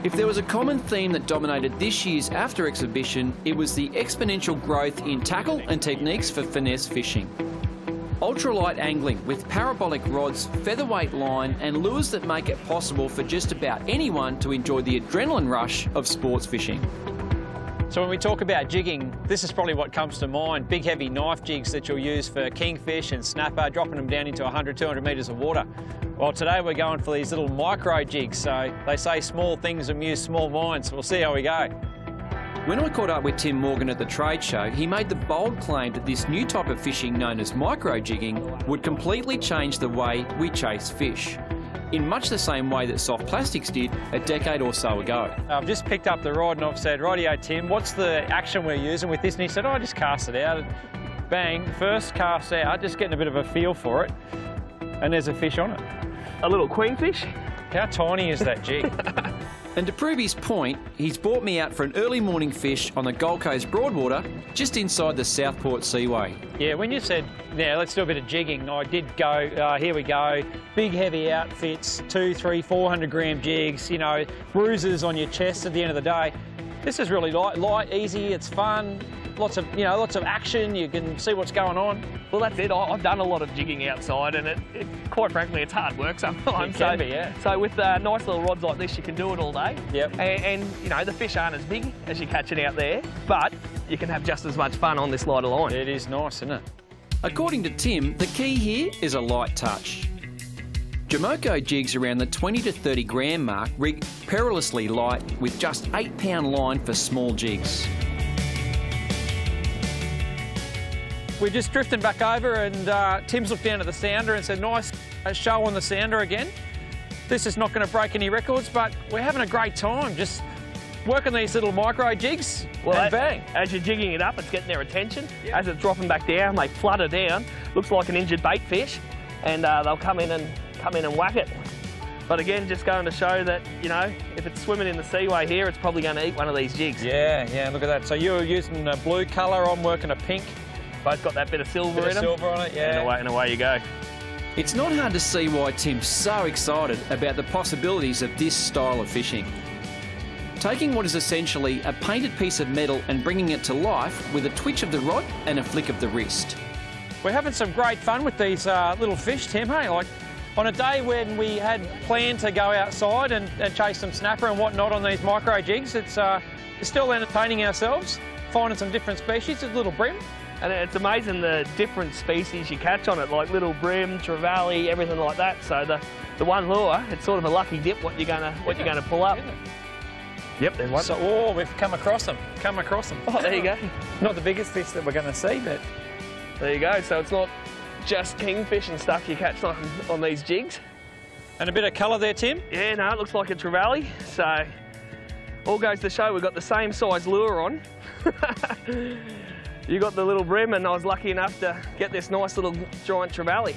If there was a common theme that dominated this year's after exhibition, it was the exponential growth in tackle and techniques for finesse fishing. Ultralight angling with parabolic rods, featherweight line and lures that make it possible for just about anyone to enjoy the adrenaline rush of sports fishing. So when we talk about jigging, this is probably what comes to mind. Big heavy knife jigs that you'll use for kingfish and snapper, dropping them down into 100, 200 metres of water. Well, today we're going for these little micro jigs. So they say small things amuse small minds. We'll see how we go. When I caught up with Tim Morgan at the trade show, he made the bold claim that this new type of fishing known as micro jigging would completely change the way we chase fish, in much the same way that soft plastics did a decade or so ago. I've just picked up the rod and I've said, rightio Tim, what's the action we're using with this? And he said, oh, just cast it out. And bang, first cast out, just getting a bit of a feel for it. And there's a fish on it. A little queenfish. How tiny is that jig? And to prove his point, he's brought me out for an early morning fish on the Gold Coast Broadwater, just inside the Southport Seaway. Yeah, when you said, yeah, let's do a bit of jigging, I did go, here we go, big heavy outfits, 200, 300, 400 gram jigs, you know, bruises on your chest at the end of the day. This is really light, easy, it's fun, lots of action, you can see what's going on. Well, that's it. I've done a lot of jigging outside, and quite frankly, it's hard work sometimes. It can be, yeah. So with nice little rods like this, you can do it all day. Yep. And you know, the fish aren't as big as you're catching out there, but you can have just as much fun on this lighter line. It is nice, isn't it? According to Tim, the key here is a light touch. Jamoco jigs around the 20 to 30 gram mark rig perilously light with just 8-pound line for small jigs. We're just drifting back over and Tim's looked down at the sounder and said, nice show on the sounder again. This is not going to break any records, but we're having a great time just working these little micro jigs and bang. As you're jigging it up, it's getting their attention. Yep. As it's dropping back down, they flutter down. Looks like an injured bait fish, and they'll come in and whack it. But again, just going to show that, you know, if it's swimming in the seaway here, it's probably going to eat one of these jigs. Yeah, look at that. So you're using a blue colour, I'm working a pink. Both got that bit of silver in them. Silver on it, yeah. And away you go. It's not hard to see why Tim's so excited about the possibilities of this style of fishing. Taking what is essentially a painted piece of metal and bringing it to life with a twitch of the rod and a flick of the wrist. We're having some great fun with these little fish, Tim, hey? Like, on a day when we had planned to go outside and chase some snapper and whatnot on these micro jigs, it's still entertaining ourselves, finding some different species, a little bream. And it's amazing the different species you catch on it, like little bream, trevally, everything like that. So the one lure, it's sort of a lucky dip what you're gonna pull up. Yep, there's one. So, we've come across them. Oh, there you go. Not the biggest fish that we're going to see, but there you go. So it's not just kingfish and stuff you catch on these jigs. And a bit of colour there, Tim. Yeah, no, it looks like a trevally. So all goes to show we've got the same size lure on. You got the little bream, and I was lucky enough to get this nice little giant trevally.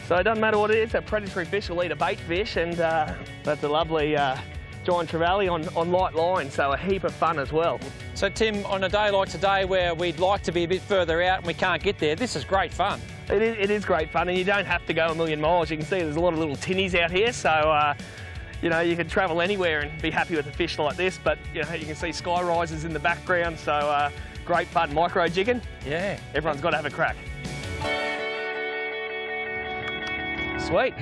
So it doesn't matter what it is, a predatory fish will eat a bait fish, and that's a lovely giant trevally on light line, so a heap of fun as well. So Tim, on a day like today where we'd like to be a bit further out and we can't get there, this is great fun. It is great fun, and you don't have to go a million miles. You can see there's a lot of little tinnies out here, so you know, you can travel anywhere and be happy with a fish like this, but you know, you can see sky rises in the background, so great fun. Micro jigging, yeah, everyone's got to have a crack. Sweet.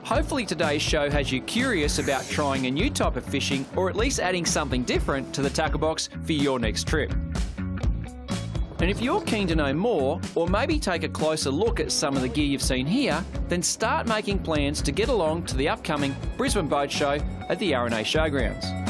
Hopefully today's show has you curious about trying a new type of fishing, or at least adding something different to the tackle box for your next trip. And if you're keen to know more, or maybe take a closer look at some of the gear you've seen here, then start making plans to get along to the upcoming Brisbane Boat Show at the R&A Showgrounds.